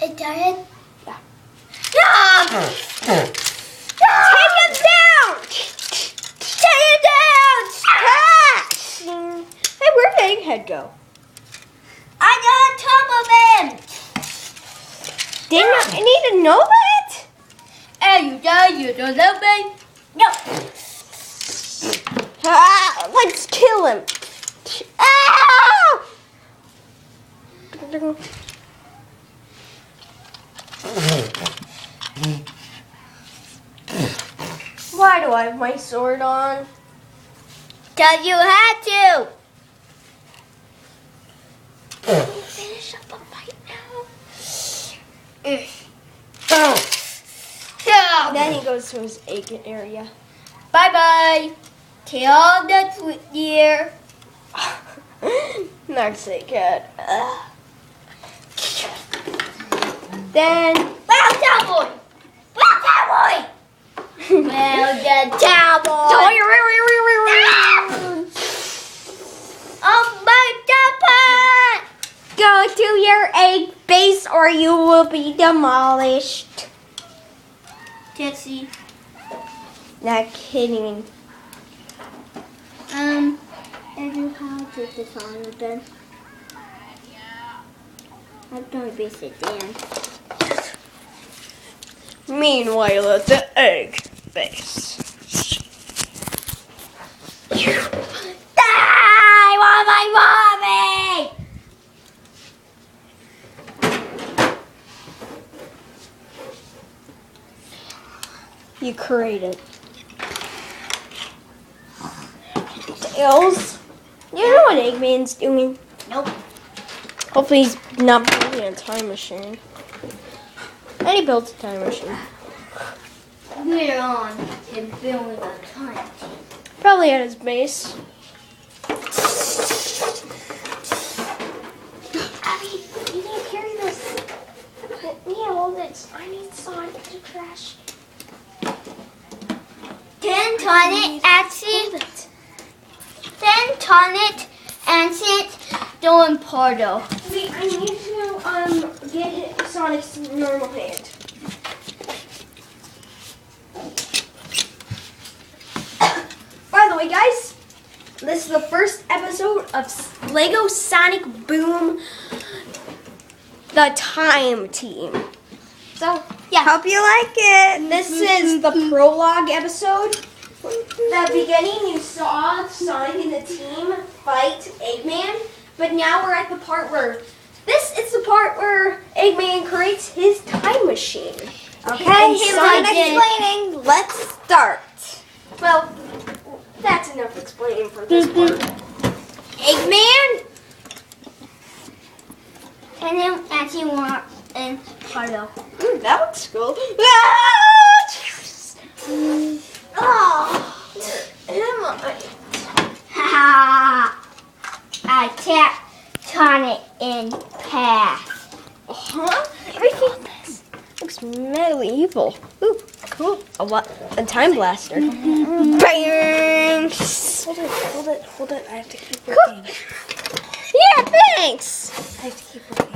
It died? Yeah. No! Take it down! Take it down! Hey, where'd Egghead go? I got on top of him! Didn't I need to know that? Hey, you die, you don't love me? No. Let's kill him. Ah! Why do I have my sword on? Cause you had to. Can we finish up a fight now? Yeah. Then he goes to his egg area. Bye bye. Till next year. Next Egghead. Then Well, cowboy. Well, cowboy. Well, the cowboy. Oh my God! Go to your egg base or you will be demolished. Jesse. Not kidding. I do how to take this on then. I'm gonna base it down. Meanwhile at the egg base. I want my mommy! You created. Tails. You know what Eggman's doing? Nope. Hopefully he's not building a time machine. And he built a time machine. We're on him building a time. Probably at his base. Abby, you need to carry this. Yeah, hold it. I need Sonic to crash. Then turn it and sit. Then turn it and sit doing portal. Wait, I need to get Sonic's normal hand. By the way, guys, this is the first episode of Lego Sonic Boom, the Time Team. So, yeah. Hope you like it. This is the prologue episode. The beginning, you saw Sonic and the team fight Eggman, but now we're at the part where this is the part where Eggman creates his time machine. Okay, so explaining. Let's start. Well, that's enough explaining for this part. Eggman, And then actually want in portal. that looks cool. Oh, where am I? Haha! I can't turn it in half. Huh? Everything this looks medieval. Ooh, cool. A time blaster. Bang! Hold it. I have to keep working. Yeah, thanks. I have to keep working.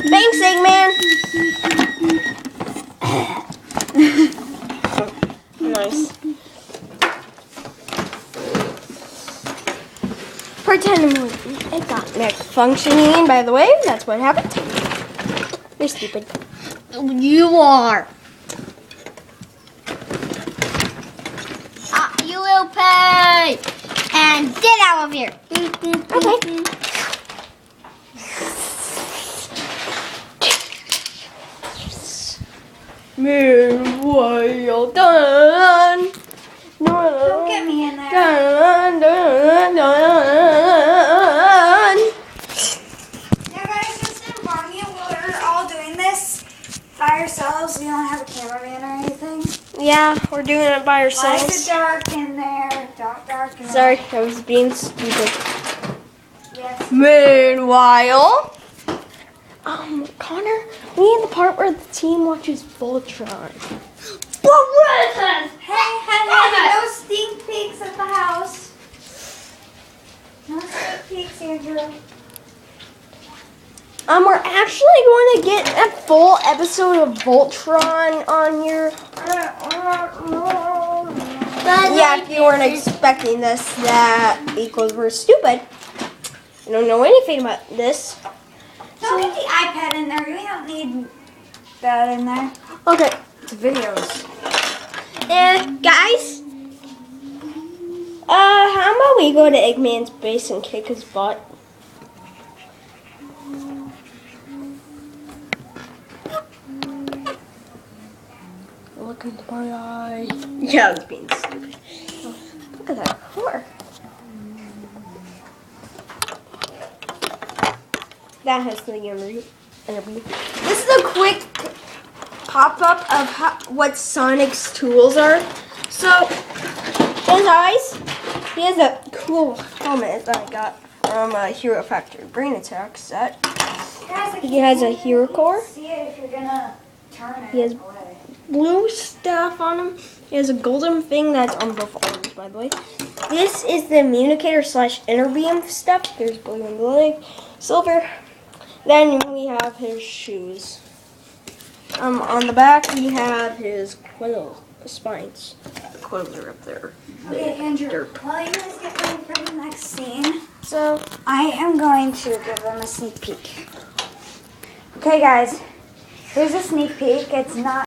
Thanks, Eggman. Nice. Pretend it got malfunctioning, by the way. That's what happened. You're stupid. You are. You will pay. And get out of here. Okay. Meanwhile, done. Don't get me in there. Done. Yeah, guys, just inform you, we're all doing this by ourselves. We don't have a cameraman or anything. Yeah, we're doing it by Why is ourselves. it dark in there? Dark in there. Sorry, I was being stupid. Yes. Meanwhile, Connor, we in the part where the team watches Voltron. Hey, no stink pigs at the house. No sneak peeks, Andrew. We're actually going to get a full episode of Voltron on here. Yeah, if you weren't expecting this, that equals we're stupid. I don't know anything about this. Don't get the iPad in there. We don't need that in there. Okay, It's videos. and guys, how about we go to Eggman's base and kick his butt? Look into my eye. Yeah, I was being stupid. Oh, look at that car. That has the interview. This is a quick pop-up of what Sonic's tools are. So, his eyes, he has a cool helmet that I got from Hero Factory Brain Attack set. He has a hero core. See it if you're gonna turn it He has away. blue stuff on him. He has a golden thing that's on both arms, by the way. This is the immunicator / inner beam stuff. Here's blue and blue, silver. Then we have his shoes. On the back we have his quill spines. The quills are up there. Okay, Andrew, Derp. while you guys get ready for the next scene, So I am going to give them a sneak peek. Okay, guys, here's a sneak peek. It's not